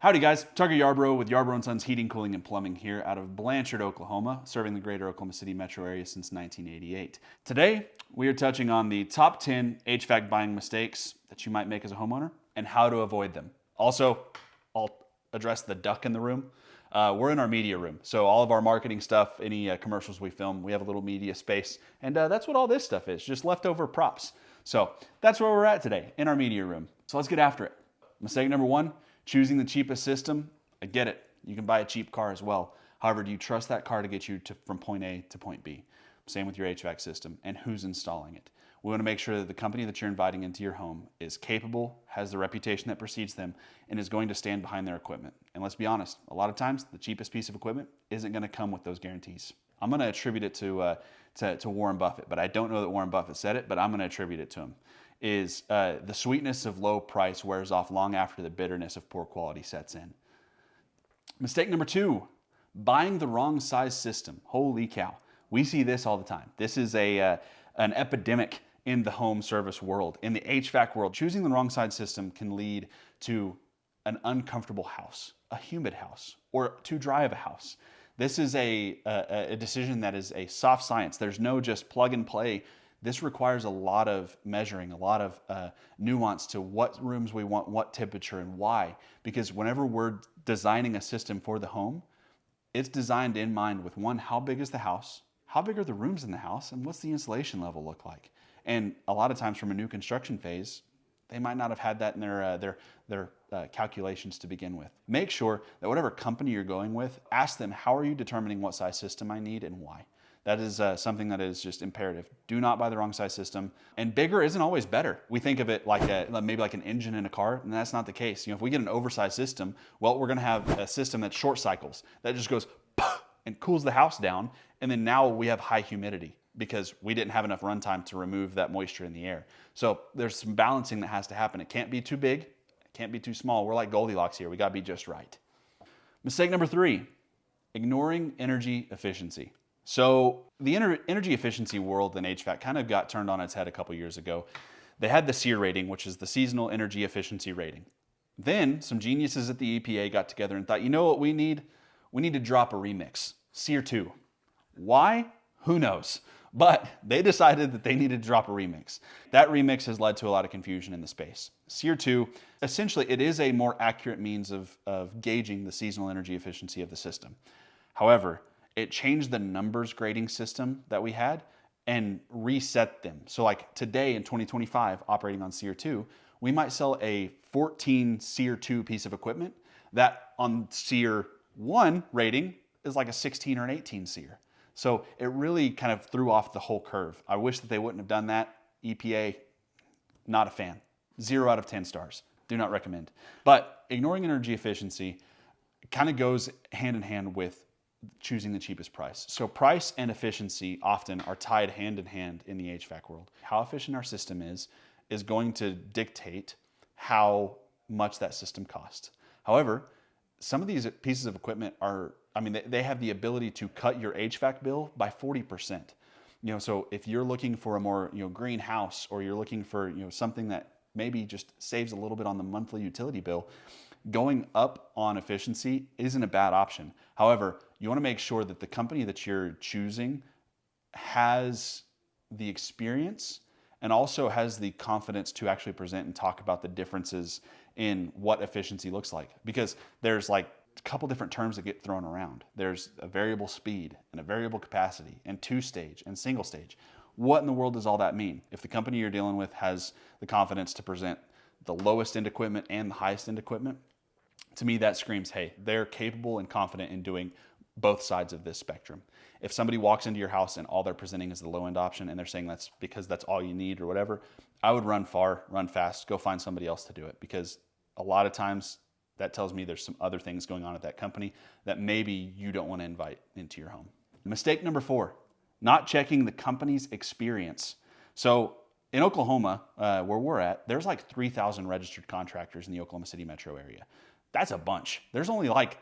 Howdy guys, Tucker Yarbrough with Yarbrough Sons Heating, Cooling, and Plumbing here out of Blanchard, Oklahoma, serving the greater Oklahoma City metro area since 1988. Today, we are touching on the top 10 HVAC buying mistakes that you might make as a homeowner and how to avoid them. Also, I'll address the duck in the room. We're in our media room, so all of our marketing stuff, any commercials we film, we have a little media space, and that's what all this stuff is, just leftover props. So that's where we're at today, in our media room. So let's get after it. Mistake number one, choosing the cheapest system. I get it. You can buy a cheap car as well. However, do you trust that car to get you from point A to point B? Same with your HVAC system and who's installing it. We want to make sure that the company that you're inviting into your home is capable, has the reputation that precedes them, and is going to stand behind their equipment. And let's be honest, a lot of times the cheapest piece of equipment isn't going to come with those guarantees. I'm going to attribute it to Warren Buffett, but I don't know that Warren Buffett said it, but I'm going to attribute it to him. Is the sweetness of low price wears off long after the bitterness of poor quality sets in. Mistake number two, buying the wrong size system. Holy cow. We see this all the time. This is an epidemic in the home service world. In the HVAC world, choosing the wrong size system can lead to an uncomfortable house, a humid house, or too dry of a house. This is a decision that is a soft science. There's no just plug and play. This requires a lot of measuring, a lot of nuance to what rooms we want, what temperature, and why. Because whenever we're designing a system for the home, it's designed in mind with one, how big is the house? How big are the rooms in the house? And what's the insulation level look like? And a lot of times from a new construction phase, they might not have had that in their calculations to begin with. Make sure that whatever company you're going with, ask them, how are you determining what size system I need and why? That is something that is just imperative. Do not buy the wrong size system. And bigger isn't always better. We think of it like maybe like an engine in a car, and that's not the case. You know, if we get an oversized system, well, we're gonna have a system that short cycles, that just goes and cools the house down, and then now we have high humidity because we didn't have enough runtime to remove that moisture in the air. So there's some balancing that has to happen. It can't be too big, it can't be too small. We're like Goldilocks here. We gotta be just right. Mistake number three, ignoring energy efficiency. So the energy efficiency world in HVAC kind of got turned on its head a couple years ago. They had the SEER rating, which is the Seasonal Energy Efficiency Rating. Then some geniuses at the EPA got together and thought, you know what we need? We need to drop a remix, SEER 2. Why? Who knows? But they decided that they needed to drop a remix. That remix has led to a lot of confusion in the space. SEER 2, essentially it is a more accurate means of gauging the seasonal energy efficiency of the system. However, it changed the numbers grading system that we had and reset them. So like today in 2025, operating on SEER 2, we might sell a 14 SEER 2 piece of equipment that on SEER 1 rating is like a 16 or an 18 SEER. So it really kind of threw off the whole curve. I wish that they wouldn't have done that. EPA, not a fan. 0 out of 10 stars. Do not recommend. But ignoring energy efficiency kind of goes hand in hand with choosing the cheapest price. So price and efficiency often are tied hand in hand in the HVAC world. How efficient our system is going to dictate how much that system costs. However, some of these pieces of equipment they have the ability to cut your HVAC bill by 40%. You know, so if you're looking for a more, green house, or you're looking for, something that maybe just saves a little bit on the monthly utility bill, going up on efficiency isn't a bad option. However, you want to make sure that the company that you're choosing has the experience and also has the confidence to actually present and talk about the differences in what efficiency looks like. Because there's like a couple different terms that get thrown around. There's a variable speed and a variable capacity and two-stage and single stage. What in the world does all that mean? If the company you're dealing with has the confidence to present the lowest end equipment and the highest end equipment, to me that screams, hey, they're capable and confident in doing both sides of this spectrum. If somebody walks into your house and all they're presenting is the low end option and they're saying that's because that's all you need or whatever, I would run far, run fast, go find somebody else to do it, because a lot of times that tells me there's some other things going on at that company that maybe you don't want to invite into your home. Mistake number four, not checking the company's experience. So in Oklahoma, where we're at, there's like 3,000 registered contractors in the Oklahoma City metro area. That's a bunch. There's only like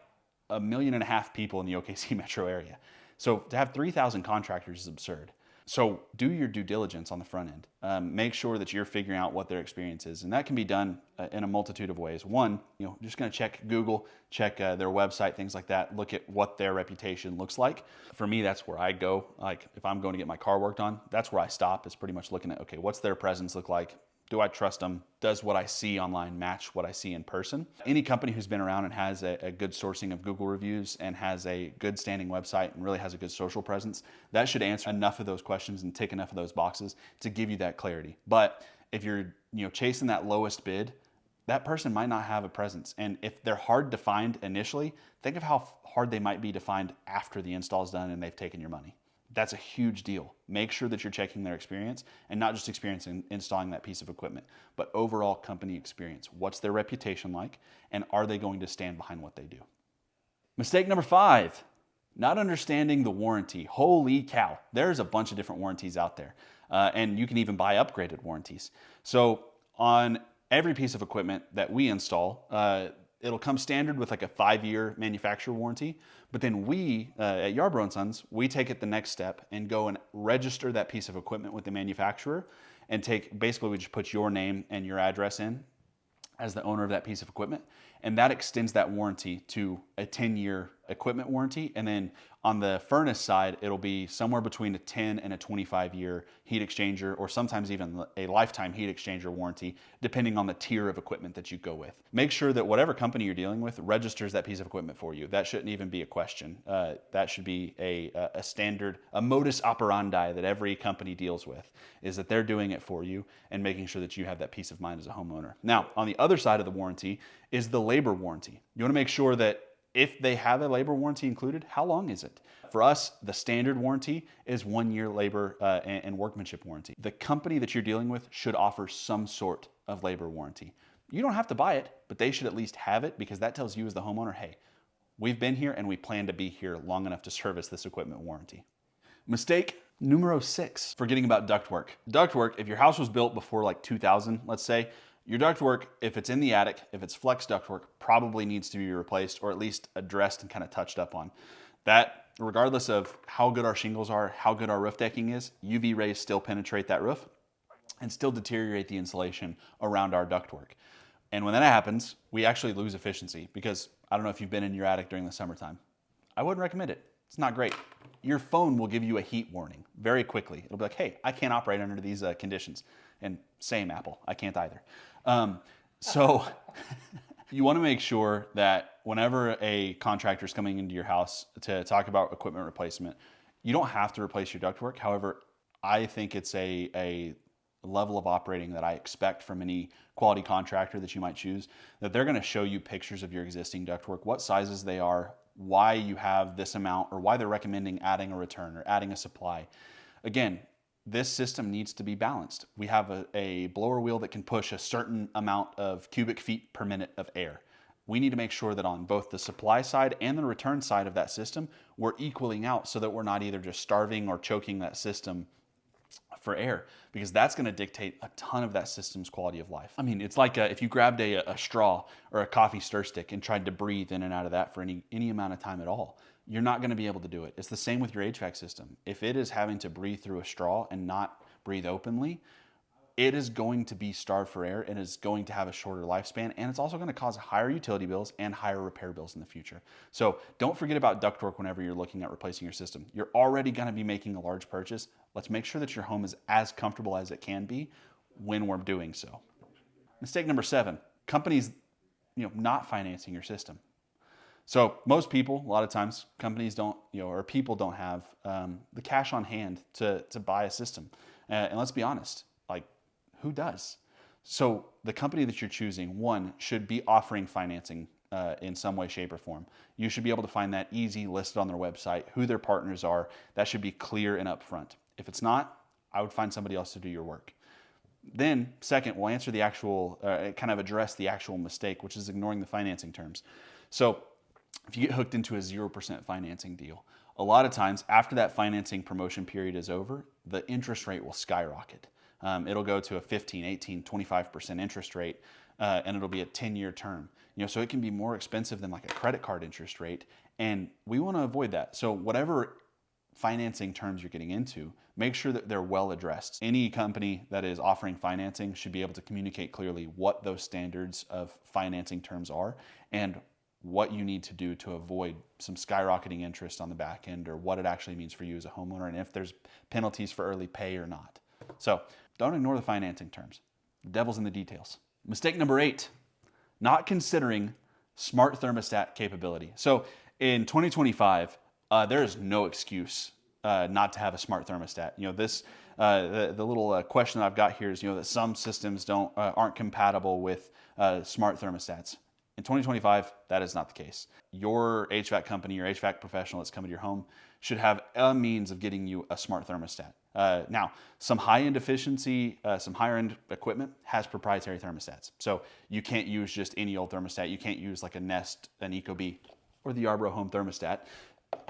1.5 million people in the OKC metro area. So to have 3,000 contractors is absurd. So do your due diligence on the front end. Make sure that you're figuring out what their experience is. And that can be done in a multitude of ways. One, just going to check Google, check their website, things like that. Look at what their reputation looks like. For me, that's where I go. Like if I'm going to get my car worked on, that's where I stop. Is pretty much looking at, okay, what's their presence look like? Do I trust them? Does what I see online match what I see in person? Any company who's been around and has a good sourcing of Google reviews and has a good standing website and really has a good social presence, that should answer enough of those questions and tick enough of those boxes to give you that clarity. But if you're chasing that lowest bid, that person might not have a presence. And if they're hard to find initially, think of how hard they might be to find after the install is done and they've taken your money. That's a huge deal. Make sure that you're checking their experience, and not just experience in installing that piece of equipment, but overall company experience. What's their reputation like, and are they going to stand behind what they do? Mistake number 5, not understanding the warranty. Holy cow, there's a bunch of different warranties out there, and you can even buy upgraded warranties. So on every piece of equipment that we install, it'll come standard with like a 5-year manufacturer warranty, but then we at Yarbrough Sons, we take it the next step and go and register that piece of equipment with the manufacturer and basically we just put your name and your address in as the owner of that piece of equipment. And that extends that warranty to a 10-year equipment warranty. And then on the furnace side, it'll be somewhere between a 10 and a 25-year heat exchanger, or sometimes even a lifetime heat exchanger warranty, depending on the tier of equipment that you go with. Make sure that whatever company you're dealing with registers that piece of equipment for you. That shouldn't even be a question. That should be a standard, a modus operandi that every company deals with, is that they're doing it for you and making sure that you have that peace of mind as a homeowner. Now, on the other side of the warranty is the labor warranty. You want to make sure that if they have a labor warranty included, how long is it? For us, the standard warranty is 1-year labor and workmanship warranty. The company that you're dealing with should offer some sort of labor warranty. You don't have to buy it, but they should at least have it, because that tells you as the homeowner, hey, we've been here and we plan to be here long enough to service this equipment warranty. Mistake numero 6, forgetting about ductwork. Ductwork, if your house was built before like 2000, let's say, your ductwork, if it's in the attic, if it's flex ductwork, probably needs to be replaced or at least addressed and kind of touched up on. That, regardless of how good our shingles are, how good our roof decking is, UV rays still penetrate that roof and still deteriorate the insulation around our ductwork. And when that happens, we actually lose efficiency, because I don't know if you've been in your attic during the summertime. I wouldn't recommend it. It's not great. Your phone will give you a heat warning very quickly. It'll be like, hey, I can't operate under these conditions. And same Apple, I can't either. So you want to make sure that whenever a contractor is coming into your house to talk about equipment replacement, you don't have to replace your ductwork. However, I think it's a level of operating that I expect from any quality contractor that you might choose, that they're going to show you pictures of your existing ductwork, what sizes they are, why you have this amount, or why they're recommending adding a return or adding a supply. Again, this system needs to be balanced. We have a blower wheel that can push a certain amount of cubic feet per minute of air. We need to make sure that on both the supply side and the return side of that system, we're equaling out so that we're not either just starving or choking that system for air, because that's going to dictate a ton of that system's quality of life. I mean, it's like if you grabbed a straw or a coffee stir stick and tried to breathe in and out of that for any amount of time at all. You're not going to be able to do it. It's the same with your HVAC system. If it is having to breathe through a straw and not breathe openly, it is going to be starved for air and is going to have a shorter lifespan, and it's also going to cause higher utility bills and higher repair bills in the future. So don't forget about ductwork whenever you're looking at replacing your system. You're already going to be making a large purchase. Let's make sure that your home is as comfortable as it can be when we're doing so. Mistake number 7, companies not financing your system. So most people, a lot of times, companies don't, or people don't have the cash on hand to buy a system. And let's be honest, like, who does? So the company that you're choosing, one, should be offering financing in some way, shape, or form. You should be able to find that easy, listed on their website, who their partners are. That should be clear and upfront. If it's not, I would find somebody else to do your work. Then, second, we'll answer the actual, kind of address the actual mistake, which is ignoring the financing terms. So if you get hooked into a 0% financing deal, a lot of times after that financing promotion period is over, the interest rate will skyrocket. It'll go to a 15, 18, 25% interest rate, and it'll be a 10-year term. So it can be more expensive than like a credit card interest rate, and we want to avoid that. So whatever financing terms you're getting into, make sure that they're well addressed. Any company that is offering financing should be able to communicate clearly what those standards of financing terms are and what you need to do to avoid some skyrocketing interest on the back end, or what it actually means for you as a homeowner, and if there's penalties for early pay or not. So don't ignore the financing terms. The devil's in the details. Mistake number 8, not considering smart thermostat capability. So in 2025, there is no excuse not to have a smart thermostat. This the little question that I've got here is that some systems aren't compatible with smart thermostats. In 2025, that is not the case. Your HVAC company, your HVAC professional that's coming to your home should have a means of getting you a smart thermostat. Now, some high-end efficiency, some higher-end equipment has proprietary thermostats. So you can't use just any old thermostat. You can't use like a Nest, an Ecobee, or the Yarbrough home thermostat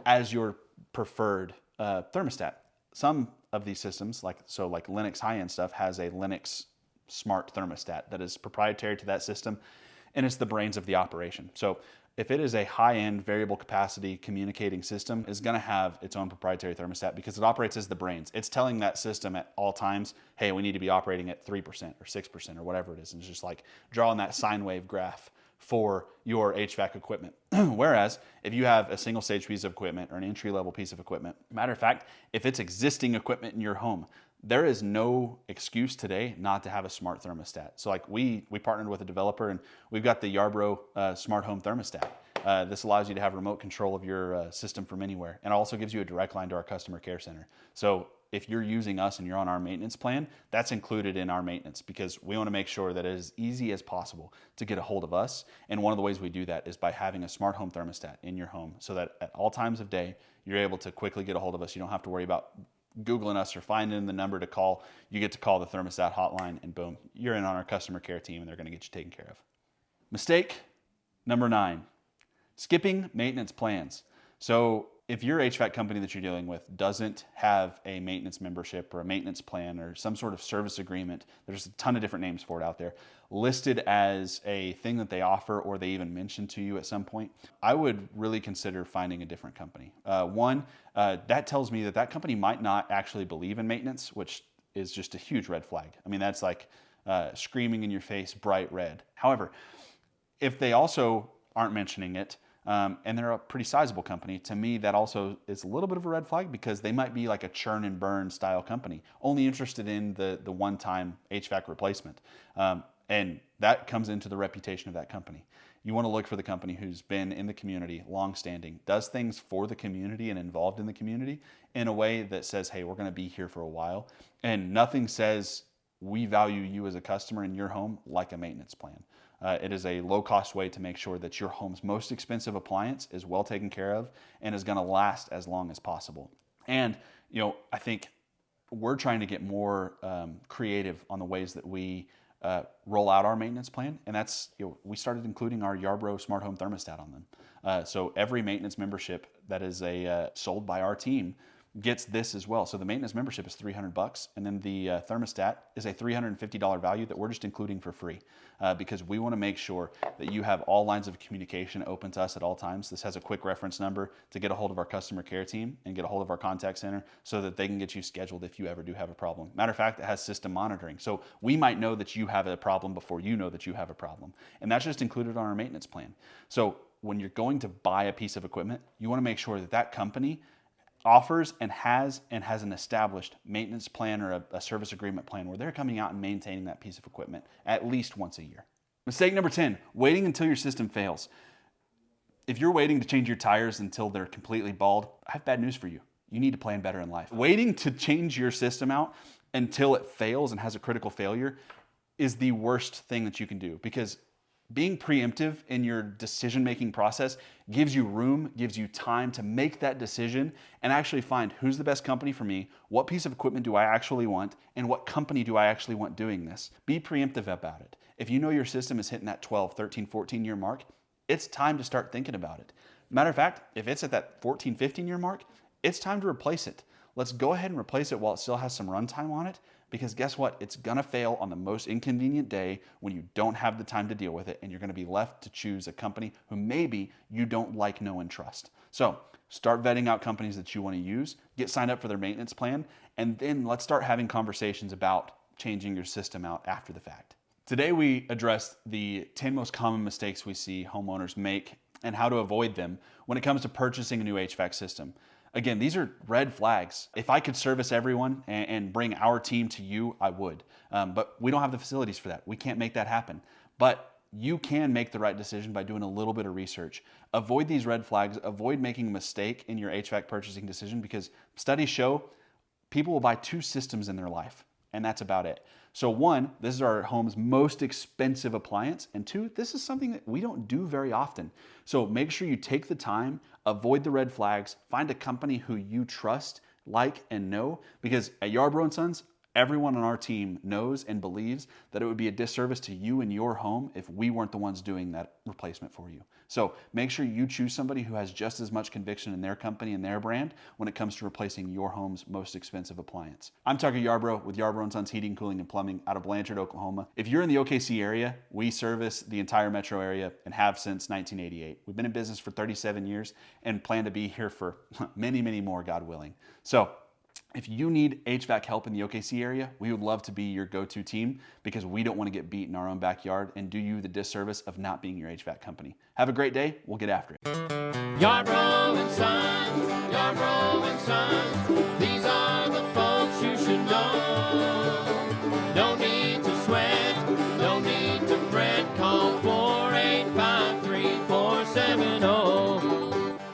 as your preferred thermostat. Some of these systems, like Linux high-end stuff, has a Linux smart thermostat that is proprietary to that system, and it's the brains of the operation. So if it is a high-end variable capacity communicating system, it's going to have its own proprietary thermostat because it operates as the brains. It's telling that system at all times, hey, we need to be operating at 3% or 6% or whatever it is. And it's just like drawing that sine wave graph for your HVAC equipment. Whereas if you have a single stage piece of equipment or an entry-level piece of equipment, matter of fact, if it's existing equipment in your home, there is no excuse today not to have a smart thermostat. So like we partnered with a developer, and we've got the Yarbrough smart home thermostat. This allows you to have remote control of your system from anywhere, and also gives you a direct line to our customer care center. So if you're using us and you're on our maintenance plan, that's included in our maintenance, because we want to make sure that it is as easy as possible to get a hold of us. And one of the ways we do that is by having a smart home thermostat in your home, so that at all times of day, you're able to quickly get a hold of us. You don't have to worry about Googling us or finding the number to call. You get to call the thermostat hotline, and boom, you're in on our customer care team, and they're going to get you taken care of. Mistake number 9, skipping maintenance plans. So if your HVAC company that you're dealing with doesn't have a maintenance membership or a maintenance plan or some sort of service agreement, there's a ton of different names for it out there, listed as a thing that they offer, or they even mention to you at some point, I would really consider finding a different company. That tells me that company might not actually believe in maintenance, which is just a huge red flag. I mean, that's like screaming in your face, bright red. However, if they also aren't mentioning it, and they're a pretty sizable company, to me that also is a little bit of a red flag, because they might be like a churn and burn style company, only interested in the one-time HVAC replacement. And that comes into the reputation of that company. You want to look for the company who's been in the community, long-standing, does things for the community and involved in the community in a way that says, hey, we're going to be here for a while. And nothing says we value you as a customer in your home like a maintenance plan. It is a low-cost way to make sure that your home's most expensive appliance is well taken care of and is going to last as long as possible. And I think we're trying to get more creative on the ways that we roll out our maintenance plan, and that's we started including our Yarbrough smart home thermostat on them. So every maintenance membership that is sold by our team gets this as well. So the maintenance membership is $300, and then the thermostat is a $350 value that we're just including for free, because we want to make sure that you have all lines of communication open to us at all times. This has a quick reference number to get a hold of our customer care team and get a hold of our contact center, so that they can get you scheduled if you ever do have a problem. Matter of fact, it has system monitoring, so we might know that you have a problem before you know that you have a problem, and that's just included on our maintenance plan. So when you're going to buy a piece of equipment, you want to make sure that company offers and has an established maintenance plan or a service agreement plan where they're coming out and maintaining that piece of equipment at least once a year. Mistake number 10, waiting until your system fails. If you're waiting to change your tires until they're completely bald, I have bad news for you. You need to plan better in life. Waiting to change your system out until it fails and has a critical failure is the worst thing that you can do, because being preemptive in your decision-making process gives you room, gives you time to make that decision and actually find who's the best company for me, what piece of equipment do I actually want, and what company do I actually want doing this. Be preemptive about it. If you know your system is hitting that 12, 13, 14-year mark, it's time to start thinking about it. Matter of fact, if it's at that 14, 15-year mark, it's time to replace it. Let's go ahead and replace it while it still has some runtime on it, because guess what? It's gonna fail on the most inconvenient day when you don't have the time to deal with it, and you're gonna be left to choose a company who maybe you don't like, know, and trust. So start vetting out companies that you want to use, get signed up for their maintenance plan, and then let's start having conversations about changing your system out after the fact. Today we addressed the 10 most common mistakes we see homeowners make and how to avoid them when it comes to purchasing a new HVAC system. Again, these are red flags. If I could service everyone and bring our team to you, I would. But we don't have the facilities for that. We can't make that happen. But you can make the right decision by doing a little bit of research. Avoid these red flags. Avoid making a mistake in your HVAC purchasing decision, because studies show people will buy 2 systems in their life, and that's about it. So 1, this is our home's most expensive appliance, and 2, this is something that we don't do very often. So make sure you take the time, avoid the red flags, find a company who you trust, like, and know, because at Yarbrough Sons, everyone on our team knows and believes that it would be a disservice to you and your home if we weren't the ones doing that replacement for you. So make sure you choose somebody who has just as much conviction in their company and their brand when it comes to replacing your home's most expensive appliance. I'm Tucker Yarbrough with Yarbrough Sons Heating, Cooling, and Plumbing out of Blanchard, Oklahoma. If you're in the OKC area, we service the entire metro area and have since 1988. We've been in business for 37 years and plan to be here for many, many more, God willing. So if you need HVAC help in the OKC area, we would love to be your go-to team, because we don't want to get beat in our own backyard and do you the disservice of not being your HVAC company. Have a great day. We'll get after it. Yarbrough Sons, Yarbrough Sons, these are the folks you should know. No need